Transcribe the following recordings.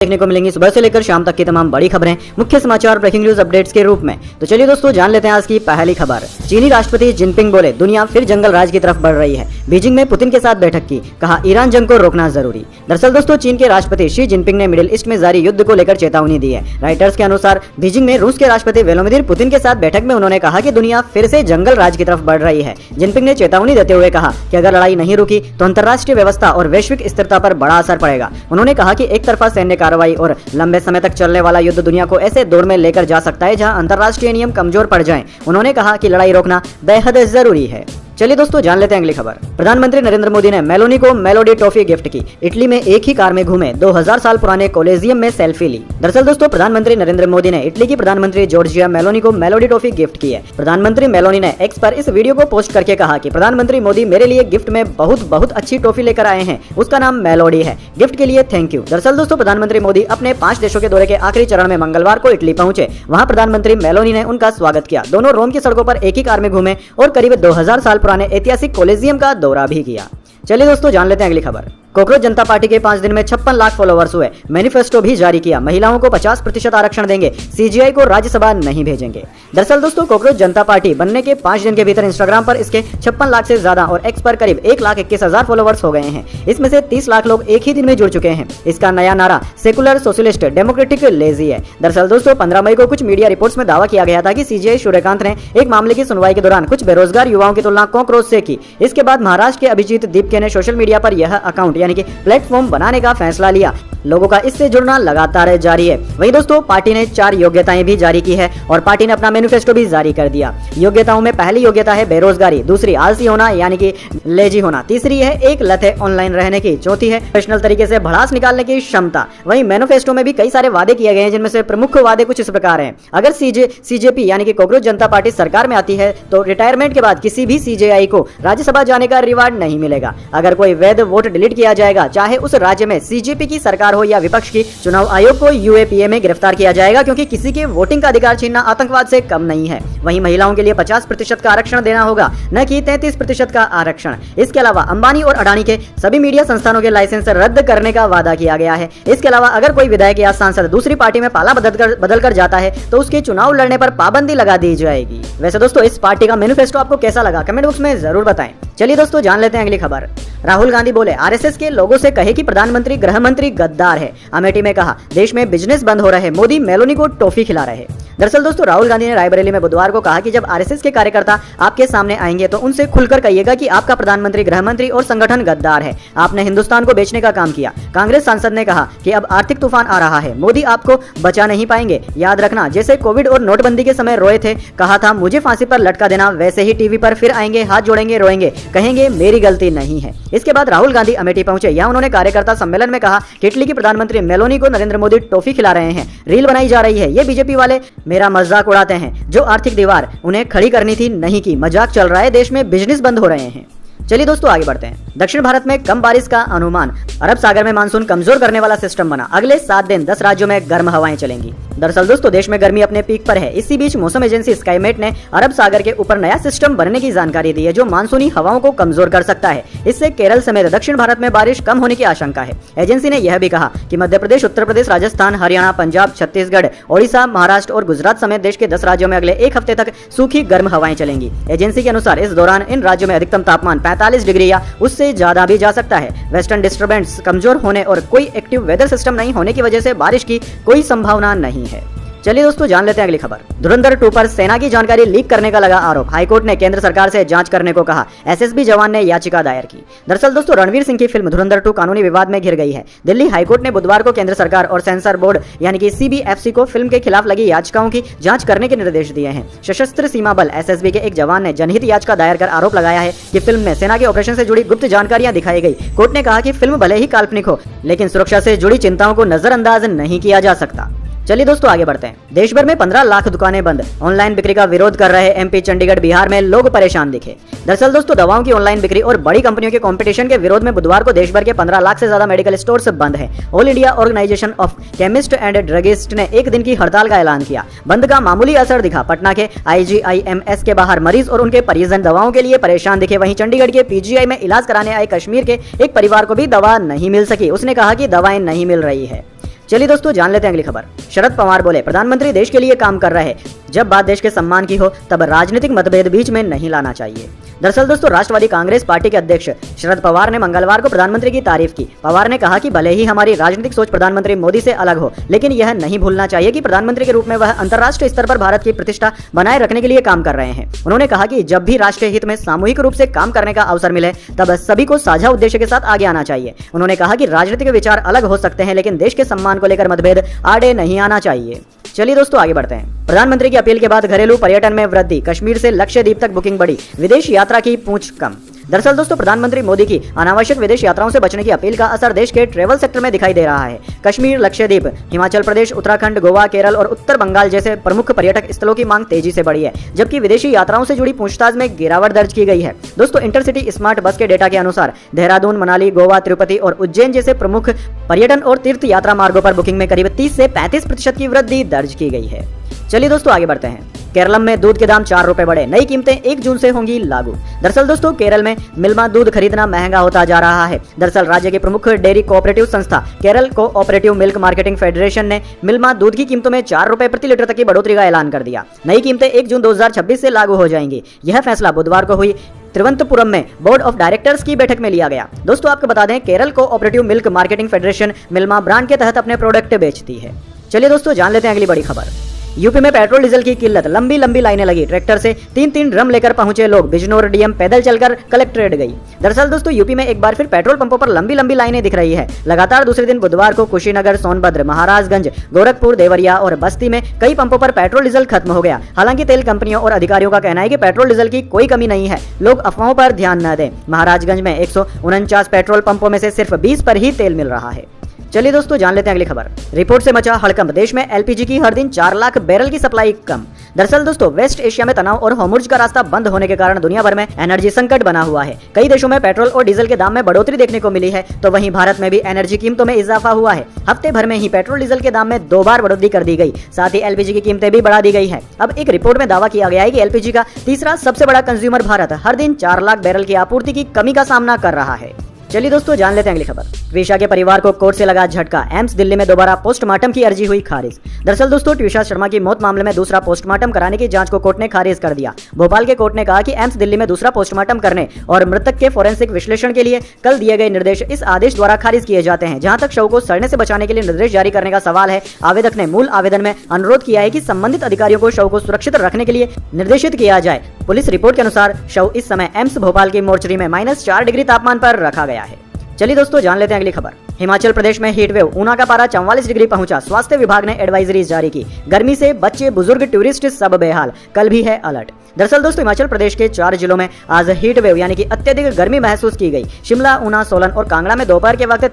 देखने को मिलेंगी सुबह से लेकर शाम तक की तमाम बड़ी खबरें, मुख्य समाचार, ब्रेकिंग न्यूज अपडेट्स के रूप में। तो चलिए दोस्तों जान लेते हैं आज की पहली खबर। चीनी राष्ट्रपति जिनपिंग बोले दुनिया फिर जंगल राज की तरफ बढ़ रही है। बीजिंग में पुतिन के साथ बैठक की, कहा ईरान जंग को रोकना जरूरी। दरअसल दोस्तों चीन के राष्ट्रपति शी जिनपिंग ने मिडिल ईस्ट में जारी युद्ध को लेकर चेतावनी दी है। राइटर्स के अनुसार बीजिंग में रूस के राष्ट्रपति व्लादिमीर पुतिन के साथ बैठक में उन्होंने कहा कि दुनिया फिर से जंगल राज की तरफ बढ़ रही है। जिनपिंग ने चेतावनी देते हुए कहा कि अगर लड़ाई नहीं रुकी तो अंतर्राष्ट्रीय व्यवस्था और वैश्विक स्थिरता पर बड़ा असर पड़ेगा। उन्होंने कहा कि एक तरफा सैन्य कार्रवाई और लंबे समय तक चलने वाला युद्ध दुनिया को ऐसे दौर में लेकर जा सकता है जहां अंतर्राष्ट्रीय नियम कमजोर पड़ जाएं। उन्होंने कहा कि लड़ाई रोकना बेहद जरूरी है। चलिए दोस्तों जान लेते हैं अगली खबर। प्रधानमंत्री नरेंद्र मोदी ने मेलोनी को मेलोडी टॉफी गिफ्ट की। इटली में एक ही कार में घूमे, 2000 साल पुराने कोलेजियम में सेल्फी ली। दरअसल दोस्तों प्रधानमंत्री नरेंद्र मोदी ने इटली की प्रधानमंत्री जॉर्जिया मेलोनी को मेलोडी टॉफी गिफ्ट की है। प्रधानमंत्री मेलोनी ने एक्स पर इस वीडियो को पोस्ट करके कहा कि प्रधानमंत्री मोदी मेरे लिए गिफ्ट में बहुत अच्छी टॉफी लेकर आए हैं, उसका नाम मेलोडी है, गिफ्ट के लिए थैंक यू। दरअसल दोस्तों प्रधानमंत्री मोदी अपने 5 देशों के दौरे के आखिरी चरण में मंगलवार को इटली पहुंचे। वहां प्रधानमंत्री मेलोनी ने उनका स्वागत किया। दोनों रोम की सड़कों पर एक ही कार में घूमे और करीब 2000 साल पुराने ऐतिहासिक कोलेजियम का दौरा भी किया। चलिए दोस्तों जान लेते हैं अगली खबर। कॉकरोच जनता पार्टी के 5 दिन में 56 लाख फॉलोवर्स हुए। मैनिफेस्टो भी जारी किया, महिलाओं को 50% आरक्षण देंगे, सीजीआई को राज्यसभा नहीं भेजेंगे। दरअसल दोस्तों कॉकरोच जनता पार्टी बनने के 5 दिन के भीतर इंस्टाग्राम पर इसके 56 लाख से ज्यादा और एक्स पर करीब 1,21,000 फॉलोवर्स हो गए हैं। इसमें से 30 लाख लोग एक ही दिन में जुड़ चुके हैं। इसका नया नारा सेकुलर सोशलिस्ट डेमोक्रेटिक लेजी है। दरअसल दोस्तों 15 मई को कुछ मीडिया रिपोर्ट्स में दावा किया गया था कि सीजीआई सूर्यकांत ने एक मामले की सुनवाई के दौरान कुछ बेरोजगार युवाओं की तुलना कॉकरोच से की। इसके बाद महाराष्ट्र के अभिजीत दीपके ने सोशल मीडिया पर यह अकाउंट यानी कि प्लेटफॉर्म बनाने का फैसला लिया। लोगों का इससे जुड़ना लगातार जारी है। वहीं दोस्तों पार्टी ने 4 योग्यताएं भी जारी की है और पार्टी ने अपना मैनिफेस्टो भी जारी कर दिया। योग्यताओं में पहली योग्यता है बेरोजगारी, दूसरी आलसी होना यानी कि लेजी होना, तीसरी है एक लत है ऑनलाइन रहने की, चौथी है प्रोफेशनल तरीके से भड़ास निकालने की क्षमता। वहीं मैनिफेस्टो में भी कई सारे वादे किए गए हैं जिनमें से प्रमुख वादे कुछ इस प्रकार हैं। अगर सीजेपी यानी कि कॉकरोच जनता पार्टी सरकार में आती है तो रिटायरमेंट के बाद किसी भी सीजेआई को राज्यसभा जाने का रिवार्ड नहीं मिलेगा। अगर कोई वैध वोट डिलीट किया जाएगा, चाहे उस राज्य में सीजेपी की सरकार हो या विपक्ष की, चुनाव आयोग को यूएपीए में गिरफ्तार किया जाएगा क्योंकि किसी के वोटिंग का अधिकार छीनना आतंकवाद से कम नहीं है। वहीं महिलाओं के लिए 50% का आरक्षण देना होगा, न कि 33% का आरक्षण। इसके अलावा अंबानी और अडानी के सभी मीडिया संस्थानों के लाइसेंस रद्द करने का वादा किया गया है। इसके अलावा अगर कोई विधायक या सांसद दूसरी पार्टी में पाला बदल कर जाता है तो उसके चुनाव लड़ने पर पाबंदी लगा दी जाएगी। वैसे दोस्तों इस पार्टी का मैनिफेस्टो आपको कैसा लगा कमेंट बॉक्स में जरूर बताएं। चलिए दोस्तों जान लेते हैं अगली खबर। राहुल गांधी बोले आरएसएस के लोगों से कहे कि प्रधानमंत्री गृह मंत्री गद्दार है। अमेठी में कहा देश में बिजनेस बंद हो रहे, मोदी मेलोनी को टॉफी खिला रहे। दरअसल दोस्तों राहुल गांधी ने रायबरेली में बुधवार को कहा कि जब आरएसएस के कार्यकर्ता आपके सामने आएंगे तो उनसे खुलकर कहिएगा कि आपका प्रधानमंत्री, गृह मंत्री और संगठन गद्दार है। आपने हिंदुस्तान को बेचने का काम किया। कांग्रेस सांसद ने कहा कि अब आर्थिक तूफान आ रहा है, मोदी आपको बचा नहीं पाएंगे। याद रखना जैसे कोविड और नोटबंदी के समय रोए थे, कहा था मुझे फांसी पर लटका देना, वैसे ही टीवी पर फिर आएंगे, हाथ जोड़ेंगे, रोएंगे, कहेंगे मेरी गलती नहीं है। इसके बाद राहुल गांधी अमेठी पहुंचे। यहाँ उन्होंने कार्यकर्ता सम्मेलन में कहा कि इटली की प्रधानमंत्री मेलोनी को नरेंद्र मोदी टॉफी खिला रहे हैं, रील बनाई जा रही है, ये बीजेपी वाले मेरा मजाक उड़ाते हैं। जो आर्थिक दीवार उन्हें खड़ी करनी थी नहीं की, मजाक चल रहा है, देश में बिजनेस बंद हो रहे हैं। चलिए दोस्तों आगे बढ़ते हैं। दक्षिण भारत में कम बारिश का अनुमान, अरब सागर में मानसून कमजोर करने वाला सिस्टम बना। अगले 7 दिन 10 राज्यों में गर्म हवाएं चलेंगी। दरअसल दोस्तों देश में गर्मी अपने पीक पर है। इसी बीच मौसम एजेंसी स्काईमेट ने अरब सागर के ऊपर नया सिस्टम बनने की जानकारी दी है जो मानसूनी हवाओं को कमजोर कर सकता है। इससे केरल समेत दक्षिण भारत में बारिश कम होने की आशंका है। एजेंसी ने यह भी कहा कि मध्य प्रदेश, उत्तर प्रदेश, राजस्थान, हरियाणा, पंजाब, छत्तीसगढ़, ओडिशा, महाराष्ट्र और गुजरात समेत देश के 10 राज्यों में अगले 1 हफ्ते तक सूखी गर्म हवाएं चलेंगी। एजेंसी के अनुसार इस दौरान इन राज्यों में अधिकतम तापमान 45 डिग्री या उससे ज्यादा भी जा सकता है। वेस्टर्न डिस्टर्बेंस कमजोर होने और कोई एक्टिव वेदर सिस्टम नहीं होने की वजह से बारिश की कोई संभावना नहीं है। चलिए दोस्तों जान लेते हैं अगली खबर। धुरंधर 2 पर सेना की जानकारी लीक करने का लगा आरोप। हाईकोर्ट ने केंद्र सरकार से जांच करने को कहा। एसएसबी जवान ने याचिका दायर की। दरअसल दोस्तों रणवीर सिंह की फिल्म धुरंधर 2 कानूनी विवाद में घिर गई है। दिल्ली हाईकोर्ट ने बुधवार को केंद्र सरकार और सेंसर बोर्ड यानी कि सीबीएफसी को फिल्म के खिलाफ लगी याचिकाओं की जांच करने के निर्देश दिए हैं। सशस्त्र सीमा बल एसएसबी के एक जवान ने जनहित याचिका दायर कर आरोप लगाया है कि फिल्म में सेना के ऑपरेशन से जुड़ी गुप्त जानकारियां दिखाई गई। कोर्ट ने कहा कि फिल्म भले ही काल्पनिक हो लेकिन सुरक्षा से जुड़ी चिंताओं को नजरअंदाज नहीं किया जा सकता। चलिए दोस्तों आगे बढ़ते हैं। देश भर में 15 लाख दुकानें बंद, ऑनलाइन बिक्री का विरोध कर रहे एमपी, चंडीगढ़, बिहार में लोग परेशान दिखे। दरअसल दोस्तों दवाओं की ऑनलाइन बिक्री और बड़ी कंपनियों के कंपटीशन के विरोध में बुधवार को देश भर के 15 लाख से ज्यादा मेडिकल स्टोर्स बंद हैं। All India organisation of chemist and druggist ने 1 दिन की हड़ताल का ऐलान किया। बंद का मामूली असर दिखा। पटना के IGIMS के बाहर मरीज और उनके परिजन दवाओं के लिए परेशान दिखे। वहीं चंडीगढ़ के PGI में इलाज कराने आए कश्मीर के एक परिवार को भी दवा नहीं मिल सकी। उसने कहा कि दवाएं नहीं मिल रही है। चलिए दोस्तों जान लेते हैं अगली खबर। शरद पवार बोले प्रधानमंत्री देश के लिए काम कर रहे हैं, जब बात देश के सम्मान की हो तब राजनीतिक मतभेद बीच में नहीं लाना चाहिए। दरअसल दोस्तों राष्ट्रवादी कांग्रेस पार्टी के अध्यक्ष शरद पवार ने मंगलवार को प्रधानमंत्री की तारीफ की। पवार ने कहा कि भले ही हमारी राजनीतिक सोच प्रधानमंत्री मोदी से अलग हो, लेकिन यह नहीं भूलना चाहिए कि प्रधानमंत्री के रूप में वह अंतर्राष्ट्रीय स्तर पर भारत की प्रतिष्ठा बनाए रखने के लिए काम कर रहे हैं। उन्होंने कहा कि जब भी राष्ट्रीय हित में सामूहिक रूप से काम करने का अवसर मिले तब सभी को साझा उद्देश्य के साथ आगे आना चाहिए। उन्होंने कहा कि राजनीतिक विचार अलग हो सकते हैं, लेकिन देश के सम्मान को लेकर मतभेद आड़े नहीं आना चाहिए। चलिए दोस्तों आगे बढ़ते हैं। प्रधानमंत्री की अपील के बाद घरेलू पर्यटन में वृद्धि, कश्मीर से लक्षद्वीप तक बुकिंग बढ़ी, विदेश यात्रा की पूंछ कम। दरअसल दोस्तों प्रधानमंत्री मोदी की अनावश्यक विदेश यात्राओं से बचने की अपील का असर देश के ट्रेवल सेक्टर में दिखाई दे रहा है। कश्मीर, लक्षद्वीप, हिमाचल प्रदेश, उत्तराखंड, गोवा, केरल और उत्तर बंगाल जैसे प्रमुख पर्यटक स्थलों की मांग तेजी से बढ़ी है, जबकि विदेशी यात्राओं से जुड़ी पूछताछ में गिरावट दर्ज की गई है। दोस्तों इंटरसिटी स्मार्ट बस के डेटा के अनुसार देहरादून, मनाली, गोवा, तिरुपति और उज्जैन जैसे प्रमुख पर्यटन और तीर्थ यात्रा मार्गों पर बुकिंग में करीब 30 से 35% की वृद्धि दर्ज की गई है। चलिए दोस्तों आगे बढ़ते हैं। केरलम में दूध के दाम 4 रुपए बढ़े, नई कीमतें 1 जून से होंगी लागू। दरअसल दोस्तों केरल में मिल्मा दूध खरीदना महंगा होता जा रहा है। दरअसल राज्य की प्रमुख डेयरी कोऑपरेटिव संस्था Kerala cooperative milk marketing federation ने मिल्मा दूध की कीमतों में 4 रुपए प्रति लीटर तक की बढ़ोतरी का ऐलान कर दिया। नई कीमतें 1 जून 2026 से लागू हो जाएंगी। यह फैसला बुधवार को हुई तिरुवनंतपुरम में बोर्ड ऑफ डायरेक्टर्स की बैठक में लिया गया। दोस्तों आपको बता दें Kerala cooperative milk marketing federation Milma brand के तहत अपने प्रोडक्ट बेचती है। चलिए दोस्तों जान लेते हैं अगली बड़ी खबर। यूपी में पेट्रोल डीजल की किल्लत, लंबी लंबी लाइनें लगी, ट्रैक्टर से 3-3 ड्रम लेकर पहुंचे लोग, बिजनौर डीएम पैदल चलकर कलेक्ट्रेट गई। दरअसल दोस्तों यूपी में एक बार फिर पेट्रोल पंपों पर लंबी लंबी लाइनें दिख रही है। लगातार दूसरे दिन बुधवार को कुशीनगर, सोनभद्र, महाराजगंज, गोरखपुर, देवरिया और बस्ती में कई पंपों पर पेट्रोल डीजल खत्म हो गया। हालांकि तेल कंपनियों और अधिकारियों का कहना है कि पेट्रोल डीजल की कोई कमी नहीं है, लोग अफवाहों पर ध्यान न दें। महाराजगंज में 149 पेट्रोल पंपों में से सिर्फ 20 पर ही तेल मिल रहा है। चलिए दोस्तों जान लेते हैं अगली खबर। रिपोर्ट से मचा हड़कंप, देश में एलपीजी की हर दिन 4 लाख बैरल की सप्लाई कम। दरअसल दोस्तों वेस्ट एशिया में तनाव और होर्मुज का रास्ता बंद होने के कारण दुनिया भर में एनर्जी संकट बना हुआ है। कई देशों में पेट्रोल और डीजल के दाम में बढ़ोतरी देखने को मिली है, तो वहीं भारत में भी एनर्जी कीमतों में इजाफा हुआ है। हफ्ते भर में ही पेट्रोल डीजल के दाम में 2 बार बढ़ोतरी कर दी गई, साथ ही एलपीजी की कीमतें भी बढ़ा दी गई है। अब एक रिपोर्ट में दावा किया गया है कि एलपीजी का तीसरा सबसे बड़ा कंज्यूमर भारत हर दिन 4 लाख बैरल की आपूर्ति की कमी का सामना कर रहा है। चलिए दोस्तों जान लेते हैं अगली खबर। ट्विशा के परिवार को कोर्ट से लगा झटका, एम्स दिल्ली में दोबारा पोस्टमार्टम की अर्जी हुई खारिज। दरअसल दोस्तों ट्विशा शर्मा की मौत मामले में दूसरा पोस्टमार्टम कराने की जांच को कोर्ट ने खारिज कर दिया। भोपाल के कोर्ट ने कहा कि एम्स दिल्ली में दूसरा पोस्टमार्टम करने और मृतक के फोरेंसिक विश्लेषण के लिए कल दिए गए निर्देश इस आदेश द्वारा खारिज किए जाते हैं। जहां तक शव को सड़ने से बचाने के लिए निर्देश जारी करने का सवाल है, आवेदक ने मूल आवेदन में अनुरोध किया है कि संबंधित अधिकारियों को शव को सुरक्षित रखने के लिए निर्देशित किया जाए। पुलिस रिपोर्ट के अनुसार शव इस समय एम्स भोपाल की मोर्चरी में -4 डिग्री तापमान पर रखा गया है। चलिए दोस्तों जान लेते हैं अगली खबर। हिमाचल प्रदेश में हीट वेव, ऊना का पारा 44 डिग्री पहुंचा, स्वास्थ्य विभाग ने एडवाइजरी जारी की। गर्मी से बच्चे, बुजुर्ग, टूरिस्ट सब बेहाल, कल भी है अलर्ट। दरअसल दोस्तों हिमाचल प्रदेश के 4 जिलों में आज हीट वेव यानी कि अत्यधिक गर्मी महसूस की गई। शिमला, ऊना, सोलन और कांगड़ा में दोपहर के वक्त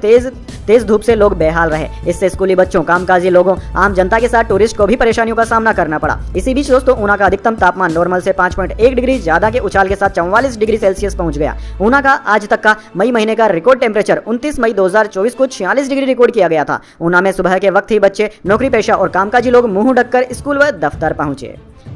तेज धूप से लोग बेहाल रहे। इससे स्कूली बच्चों, कामकाजी लोगों, आम जनता के साथ टूरिस्ट को भी परेशानियों का सामना करना पड़ा। इसी बीच दोस्तों ऊना का अधिकतम तापमान नॉर्मल से 5.1 डिग्री ज्यादा के उछाल के साथ 44 डिग्री सेल्सियस पहुंच गया। ऊना का आज तक का मई महीने का रिकॉर्ड टेम्परेचर 29 मई 2024 को 46 डिग्री रिकॉर्ड किया गया था। ऊना में सुबह के वक्त ही बच्चे, नौकरी पेशा और कामकाजी लोग मुंह ढककर स्कूल व दफ्तर पहुंचे।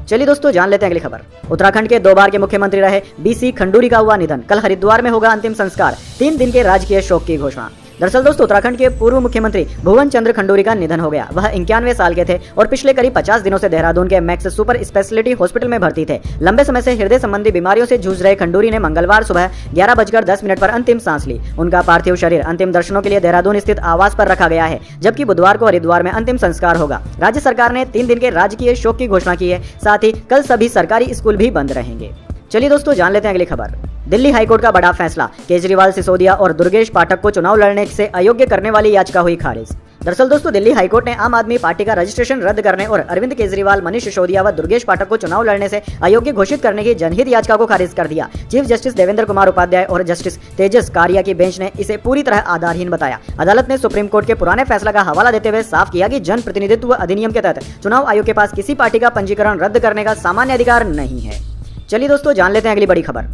चलिए दोस्तों जान लेते हैं अगली खबर। उत्तराखंड के 2 बार के मुख्यमंत्री रहे बीसी खंडूरी का हुआ निधन, कल हरिद्वार में होगा अंतिम संस्कार, 3 दिन के राजकीय शोक की घोषणा। दरअसल दोस्तों उत्तराखंड के पूर्व मुख्यमंत्री भुवन चंद्र खंडूरी का निधन हो गया। वह 91 साल के थे और पिछले करीब 50 दिनों से देहरादून के मैक्स सुपर स्पेशलिटी हॉस्पिटल में भर्ती थे। लंबे समय से हृदय संबंधी बीमारियों से जूझ रहे खंडूरी ने मंगलवार सुबह 11:10 पर अंतिम सांस ली। उनका पार्थिव शरीर अंतिम दर्शनों के लिए देहरादून स्थित आवास पर रखा गया है, जबकि बुधवार को हरिद्वार में अंतिम संस्कार होगा। राज्य सरकार ने 3 दिन के राजकीय शोक की घोषणा की है, साथ ही कल सभी सरकारी स्कूल भी बंद रहेंगे। चलिए दोस्तों जान लेते हैं अगली खबर। दिल्ली हाईकोर्ट का बड़ा फैसला, केजरीवाल, सिसोदिया और दुर्गेश पाठक को चुनाव लड़ने से अयोग्य करने वाली याचिका हुई खारिज। दरअसल दोस्तों दिल्ली हाईकोर्ट ने आम आदमी पार्टी का रजिस्ट्रेशन रद्द करने और अरविंद केजरीवाल, मनीष सिसोदिया व दुर्गेश पाठक को चुनाव लड़ने से अयोग्य घोषित करने की जनहित याचिका को खारिज कर दिया। चीफ जस्टिस देवेंद्र कुमार उपाध्याय और जस्टिस तेजस कारिया की बेंच ने इसे पूरी तरह आधारहीन बताया। अदालत ने सुप्रीम कोर्ट के पुराने फैसला का हवाला देते हुए साफ किया कि जन प्रतिनिधित्व अधिनियम के तहत चुनाव आयोग के पास किसी पार्टी का पंजीकरण रद्द करने का सामान्य अधिकार नहीं है। चलिए दोस्तों जान लेते हैं अगली बड़ी खबर।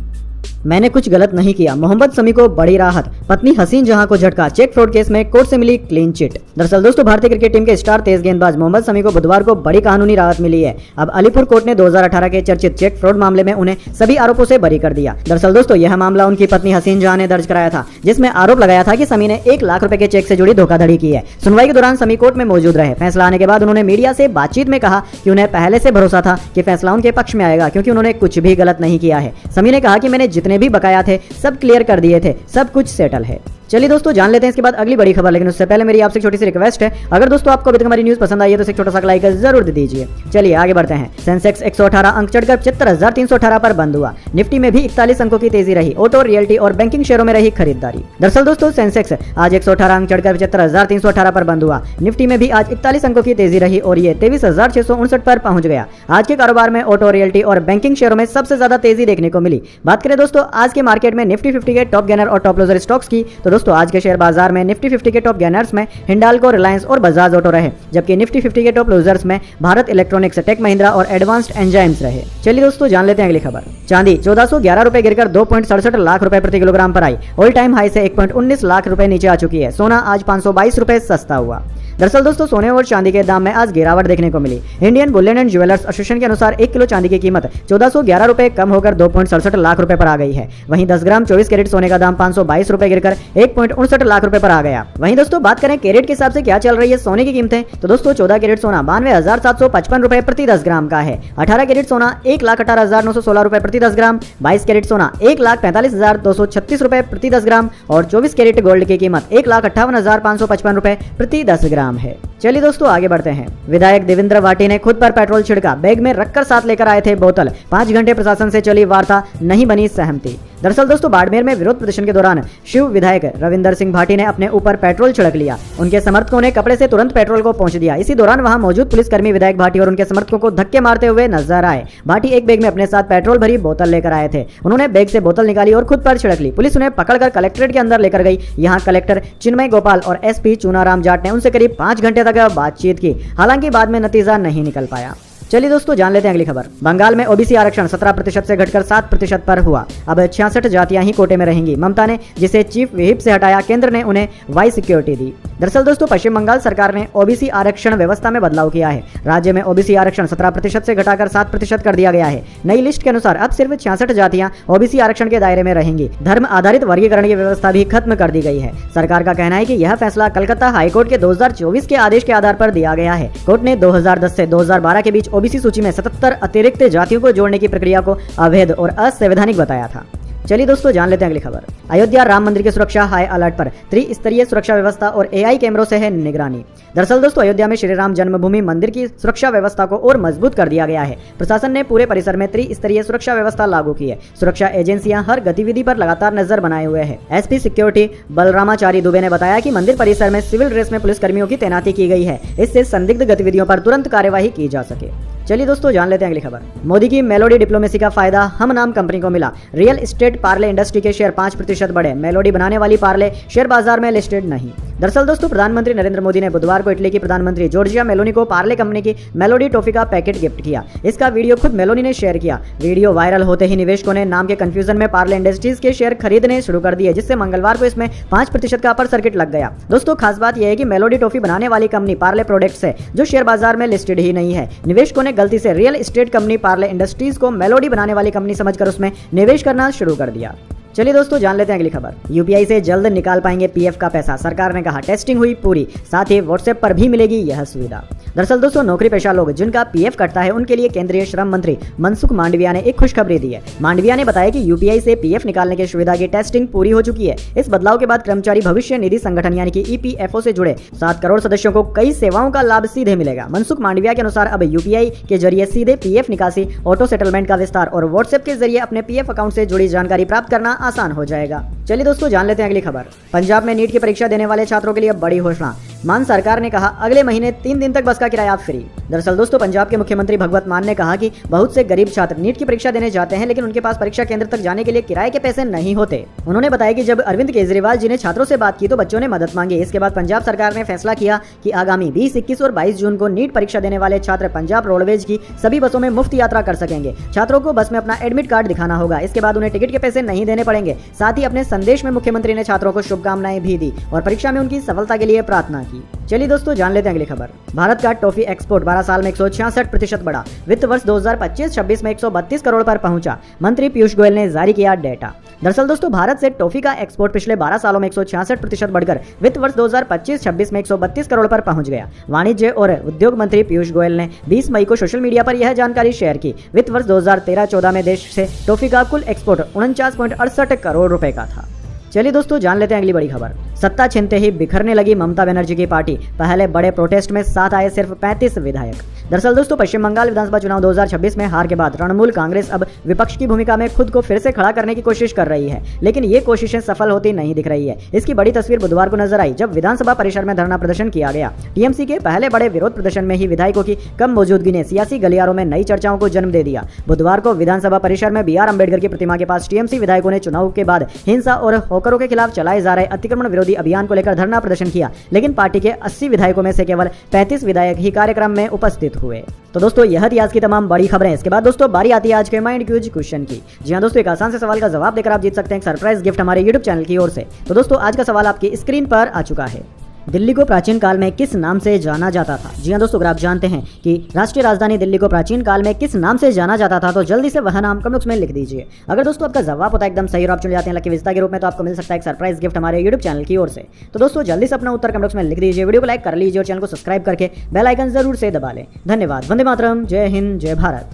मैंने कुछ गलत नहीं किया। मोहम्मद शमी को बड़ी राहत, पत्नी हसीन जहां को झटका। चेक फ्रॉड केस में कोर्ट से मिली क्लीन चिट। दरअसल दोस्तों भारतीय क्रिकेट टीम के स्टार तेज गेंदबाज मोहम्मद शमी को बुधवार को बड़ी कानूनी राहत मिली है। अब अलीपुर कोर्ट ने 2018 के चर्चित चेक फ्रॉड मामले में उन्हें सभी आरोपों से बरी कर दिया। दरअसल दोस्तों यह मामला उनकी पत्नी हसीन जहां ने दर्ज कराया था, जिसमें आरोप लगाया था कि शमी ने 1 लाख रुपए के चेक से जुड़ी धोखाधड़ी की है। सुनवाई के दौरान शमी कोर्ट में मौजूद रहे। फैसला आने के बाद उन्होंने मीडिया से बातचीत में कहा कि उन्हें पहले से भरोसा था कि फैसला उनके पक्ष में आएगा, क्योंकि उन्होंने कुछ भी गलत नहीं किया है। शमी ने कहा कि मैंने जितने भी बकाया थे सब क्लियर कर दिए थे, सब कुछ सेटल है। चलिए दोस्तों जान लेते हैं इसके बाद अगली बड़ी खबर, लेकिन उससे पहले मेरी आपसे छोटी सी रिक्वेस्ट है, अगर दोस्तों आपको अभी तक हमारी न्यूज पसंद आई है तो एक छोटा सा लाइक जरूर दे दीजिए। चलिए आगे बढ़ते हैं। सेंसेक्स 118 अंक चढ़कर 75,318 पर बंद हुआ। निफ्टी में भी 41 अंकों की तेजी रही। ऑटो, रियल्टी और बैंकिंग शेयरों में रही खरीदारी। दरअसल दोस्तों सेंसेक्स आज 118 अंक चढ़कर 75,318 पर बंद हुआ। निफ्टी में भी आज 41 अंकों की तेजी रही और ये 23,659 पर पहुंच गया। आज के कारोबार में ऑटो, रियल्टी और बैंकिंग शेयरों में सबसे ज्यादा तेजी देखने को मिली। बात करें दोस्तों आज के मार्केट में निफ्टी 50 के टॉप गेनर और टॉप लूजर स्टॉक्स की, तो दोस्तों आज के शेयर बाजार में निफ्टी 50 के टॉप गेनर्स में हिंडाल्को, रिलायंस और बजाज ऑटो रहे, जबकि निफ्टी 50 के टॉप लूजर्स में भारत इलेक्ट्रॉनिक्स, टेक महिंद्रा और एडवांस्ड एंजाइम्स रहे। चलिए दोस्तों जान लेते हैं अगली खबर। चांदी 1411 रुपए गिरकर 2.67 लाख रुपए प्रति किलोग्राम पर आई। ऑल टाइम हाई से 1.19 लाख रुपए नीचे आ चुकी है। सोना आज 522 रुपए सस्ता हुआ। दरअसल दोस्तों सोने और चांदी के दाम में आज गिरावट देखने को मिली। Indian bullion and jewellers association के अनुसार 1 किलो चांदी की कीमत 1411 रुपए कम होकर 2.67 लाख रुपए पर आ गई है। वहीं 10 ग्राम 24 कैरेट सोने का दाम 522 रुपए गिरकर 1.59 लाख रुपए पर आ गया। वहीं दोस्तों बात करें कैरेट के हिसाब से क्या चल रही है सोने की कीमतें, तो दोस्तों 14 कैरेट सोना 92,755 रुपए प्रति 10 ग्राम का है। 18 कैरेट सोना 1,18,916 रुपए प्रति 10 ग्राम। 22 कैरेट सोना 1,45,236 रुपए प्रति 10 ग्राम और 24 कैरेट गोल्ड की कीमत 1,58,555 रुपए प्रति 10 ग्राम है। चलिए दोस्तों आगे बढ़ते हैं। विधायक देवेंद्र भाटी ने खुद पर पेट्रोल छिड़का, बैग में रखकर साथ लेकर आए थे बोतल। 5 घंटे प्रशासन से चली वार्ता, नहीं बनी सहमति। दरअसल दोस्तों बाड़मेर में विरोध प्रदर्शन के दौरान शिव विधायक रविंदर सिंह भाटी ने अपने ऊपर पेट्रोल छिड़क लिया। उनके समर्थकों ने कपड़े से तुरंत पेट्रोल को पहुंच दिया। इसी दौरान वहां मौजूद पुलिसकर्मी विधायक भाटी और उनके समर्थकों को धक्के मारते हुए नजर आए। भाटी एक बैग में अपने साथ पेट्रोल भरी बोतल लेकर आए थे। उन्होंने बैग से बोतल निकाली और खुद पर छिड़क ली। पुलिस उन्हें पकड़कर कलेक्ट्रेट के अंदर लेकर गई। यहाँ कलेक्टर चिन्मय गोपाल और एसपी चूनाराम जाट ने उनसे करीब 5 घंटे तक बातचीत की, हालांकि बाद में नतीजा नहीं निकल पाया। चलिए दोस्तों जान लेते हैं अगली खबर। बंगाल में ओबीसी आरक्षण 17% से घटकर 7% पर हुआ। अब 66 जातियां ही कोटे में रहेंगी। ममता ने जिसे चीफ व्हिप से हटाया, केंद्र ने उन्हें वाई सिक्योरिटी दी। दरअसल दोस्तों पश्चिम बंगाल सरकार ने ओबीसी आरक्षण व्यवस्था में बदलाव किया है। राज्य में ओबीसी आरक्षण 17% से घटाकर 7% कर दिया गया है। नई लिस्ट के अनुसार अब सिर्फ 66 जातियां ओबीसी आरक्षण के दायरे में रहेंगी। धर्म आधारित वर्गीकरण की व्यवस्था भी खत्म कर दी गई है। सरकार का कहना है कि यह फैसला कलकत्ता हाईकोर्ट के 2024 के आदेश के आधार पर दिया गया है। कोर्ट ने 2010 से 2012 के बीच ओबीसी सूची में 77 अतिरिक्त जातियों को जोड़ने की प्रक्रिया को अवैध और असंवैधानिक बताया था। चलिए दोस्तों जान लेते हैं अगली खबर। अयोध्या राम मंदिर की सुरक्षा हाई अलर्ट पर, त्रिस्तरीय सुरक्षा व्यवस्था और एआई कैमरों से है निगरानी। दरअसल दोस्तों अयोध्या में श्री राम जन्मभूमि मंदिर की सुरक्षा व्यवस्था को और मजबूत कर दिया गया है। प्रशासन ने पूरे परिसर में त्रिस्तरीय सुरक्षा व्यवस्था लागू की है। सुरक्षा एजेंसियां हर गतिविधि पर लगातार नजर बनाए हुए हैं। एसपी सिक्योरिटी बलरामाचारी दुबे ने बताया कि मंदिर परिसर में सिविल ड्रेस में पुलिस कर्मियों की तैनाती की गई है। इससे संदिग्ध गतिविधियों पर तुरंत कार्यवाही की जा सके। चलिए दोस्तों जान लेते हैं अगली खबर। मोदी की मेलोडी डिप्लोमेसी का फायदा हम नाम कंपनी को मिला। रियल एस्टेट पार्ले इंडस्ट्री के शेयर 5% बढ़े। मेलोडी बनाने वाली पार्ले शेयर बाजार में लिस्टेड नहीं। दरअसल दोस्तों प्रधानमंत्री नरेंद्र मोदी ने बुधवार को इटली की प्रधानमंत्री जॉर्जिया मेलोनी को पार्ले कंपनी की मेलोडी टॉफी का पैकेट गिफ्ट किया। इसका वीडियो खुद मेलोनी ने शेयर किया। वीडियो वायरल होते ही निवेशकों ने नाम के कंफ्यूजन में पार्ले इंडस्ट्रीज के शेयर खरीदने शुरू कर दिए, जिससे मंगलवार को इसमें 5% का अपर सर्किट लग गया। दोस्तों खास बात यह है कि मेलोडी टॉफी बनाने वाली कंपनी पार्ले प्रोडक्ट्स है, जो शेयर बाजार में लिस्टेड ही नहीं है। निवेशकों ने गलती से real estate company Parle industries को मेलोडी बनाने वाली कंपनी समझकर उसमें निवेश करना शुरू कर दिया। चलिए दोस्तों जान लेते हैं अगली खबर। यूपीआई से जल्द निकाल पाएंगे पीएफ का पैसा, सरकार ने कहा। टेस्टिंग हुई पूरी, साथ ही व्हाट्सएप पर भी मिलेगी यह सुविधा। दरअसल दोस्तों नौकरी पेशा लोग जिनका पीएफ कटता है उनके लिए केंद्रीय श्रम मंत्री मनसुख मांडविया ने एक खुशखबरी दी है। मांडविया ने बताया कि यूपीआई से पीएफ निकालने की सुविधा की टेस्टिंग पूरी हो चुकी है। इस बदलाव के बाद कर्मचारी भविष्य निधि संगठन यानी कि ईपीएफओ से जुड़े 7 करोड़ सदस्यों को कई सेवाओं का लाभ सीधे मिलेगा। मनसुख मांडविया के अनुसार अब यूपीआई के जरिए सीधे पीएफ निकासी, ऑटो सेटलमेंट का विस्तार और व्हाट्सएप के जरिए अपने पीएफ अकाउंट से जुड़ी जानकारी प्राप्त करना आसान हो जाएगा। चलिए दोस्तों जान लेते हैं अगली खबर। पंजाब में नीट की परीक्षा देने वाले छात्रों के लिए बड़ी घोषणा। मान सरकार ने कहा अगले महीने 3 दिन तक बस का किराया फ्री। दरअसल दोस्तों पंजाब के मुख्यमंत्री भगवत मान ने कहा कि बहुत से गरीब छात्र नीट की परीक्षा देने जाते हैं लेकिन उनके पास परीक्षा केंद्र तक जाने के लिए किराए के पैसे नहीं होते। उन्होंने बताया कि जब अरविंद केजरीवाल जी ने छात्रों से बात की तो बच्चों ने मदद मांगी। इसके बाद पंजाब सरकार ने फैसला किया कि आगामी 20, 21 और 22 जून को नीट परीक्षा देने वाले छात्र पंजाब रोडवेज की सभी बसों में मुफ्त यात्रा कर सकेंगे। छात्रों को बस में अपना एडमिट कार्ड दिखाना होगा। इसके बाद उन्हें टिकट के पैसे नहीं देने पड़ेंगे। साथ ही अपने संदेश में मुख्यमंत्री ने छात्रों को शुभकामनाएं भी दी और परीक्षा में उनकी सफलता के लिए प्रार्थना की। चलिए दोस्तों जान लेते हैं अगली खबर। भारत का टॉफी एक्सपोर्ट 12 साल में 166% बढ़ा। वित्त वर्ष 2025-26 में 132 करोड़ पर पहुंचा। मंत्री पीयूष गोयल ने जारी किया डेटा। दरअसल दोस्तों भारत से टॉफी का एक्सपोर्ट पिछले 12 सालों में 166% बढ़कर वित्त वर्ष 2025-26 में 132 करोड़ पर पहुंच गया। वाणिज्य और उद्योग मंत्री पीयूष गोयल ने 20 मई को सोशल मीडिया पर यह जानकारी शेयर की। वित्त वर्ष 2013-14 में देश से टॉफी का कुल एक्सपोर्ट 49.68 करोड़ रुपए का था। चलिए दोस्तों जान लेते हैं अगली बड़ी खबर। सत्ता छीनते ही बिखरने लगी ममता बनर्जी की पार्टी। पहले बड़े प्रोटेस्ट में साथ आए सिर्फ 35 विधायक। दरअसल दोस्तों पश्चिम बंगाल विधानसभा चुनाव 2026 में हार के बाद तृणमूल कांग्रेस अब विपक्ष की भूमिका में खुद को फिर से खड़ा करने की कोशिश कर रही है, लेकिन ये कोशिशें सफल होती नहीं दिख रही है। इसकी बड़ी तस्वीर बुधवार को नजर आई जब विधानसभा परिसर में धरना प्रदर्शन किया गया। टीएमसी के पहले बड़े विरोध प्रदर्शन में ही विधायकों की कम मौजूदगी ने सियासी गलियारों में नई चर्चाओं को जन्म दे दिया। बुधवार को विधानसभा परिसर में BR अम्बेडकर की प्रतिमा के पास टीएमसी विधायकों ने चुनाव के बाद हिंसा और होकरों के खिलाफ चलाए जा रहे अतिक्रमण विरोधी अभियान को लेकर धरना प्रदर्शन किया, लेकिन पार्टी के 80 विधायकों में से केवल 35 विधायक ही कार्यक्रम में उपस्थित हुए। तो दोस्तों यह थी आज की तमाम बड़ी खबरें। इसके बाद दोस्तों बारी आती है आज के माइंड क्यूज क्वेश्चन की। जी हां दोस्तों, एक आसान से सवाल का जवाब देकर आप जीत सकते हैं एक सरप्राइज गिफ्ट हमारे YouTube चैनल की ओर से। तो दोस्तों आज का सवाल आपकी स्क्रीन पर आ चुका है। दिल्ली को प्राचीन काल में किस नाम से जाना जाता था? जी हां दोस्तों, अगर आप जानते हैं कि राष्ट्रीय राजधानी दिल्ली को प्राचीन काल में किस नाम से जाना जाता था तो जल्दी से वह नाम कमेंट बॉक्स में लिख दीजिए। अगर दोस्तों आपका जवाब होता है एकदम सही और आप चुन जाते हैं लकी विजेता के रूप में तो आपको मिल सकता है एक सरप्राइज गिफ्ट हमारे YouTube चैनल की ओर से। तो दोस्तों जल्दी से अपना उत्तर कमेंट बॉक्स में लिख दीजिए, वीडियो को लाइक कर लीजिए और चैनल को सब्सक्राइब करके बेल आइकन जरूर से दबा लें। धन्यवाद। वंदे मातरम। जय हिंद, जय भारत।